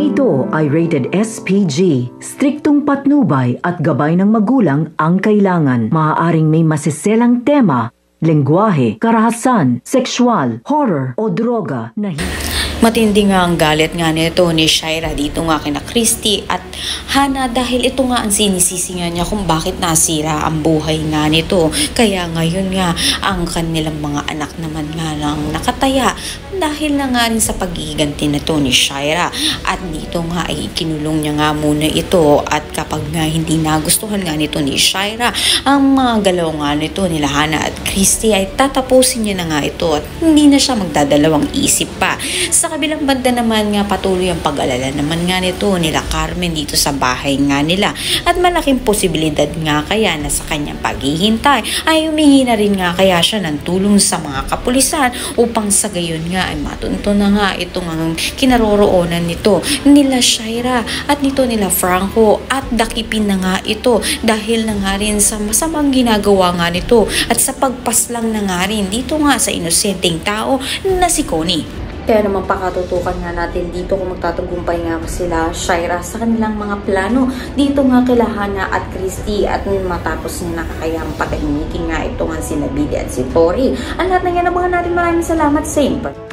Programang ito ay rated SPG. Striktong patnubay at gabay ng magulang ang kailangan. Maaaring may masiselang tema, lengguwahe, karahasan, sexual, horror o droga na Matindi nga ang galit nga nito ni Shaira dito nga kina Christy at Hannah dahil ito nga ang sinisisi nga niya kung bakit nasira ang buhay nga nito. Kaya ngayon nga ang kanilang mga anak naman nga lang nakataya dahil na nga rin sa pag-iiganti nito ni Shaira. At dito nga ay kinulong niya nga muna ito at kapag nga hindi nagustuhan nga nito ni Shaira ang mga galaw nga nito nila Hannah at Christy ay tatapusin niya na nga ito at hindi na siya magdadalawang isip pa. Sa kabilang banda naman nga patuloy ang pag-alala naman nga nito nila Carmen dito sa bahay nga nila at malaking posibilidad nga kaya na sa kanyang paghihintay ay humingi na rin nga kaya siya ng tulong sa mga kapulisan upang sa gayon nga ay matunto na nga itong ang kinaroroonan nito nila Shaira at nito nila Franco at dakipin na nga ito dahil na nga rin sa masamang ginagawa nga nito at sa pagpaslang na nga rin dito nga sa inosenteng tao na si Connie. Kaya naman pakatutukan nga natin dito kung magtatagumpay nga sila Shaira sa kanilang mga plano dito nga kila Hannah at Christy at matapos nga nakakayang patahimikin nga ito nga sila Bidi at si Tori. Ang lahat na yan nabangan natin, maraming salamat sa input.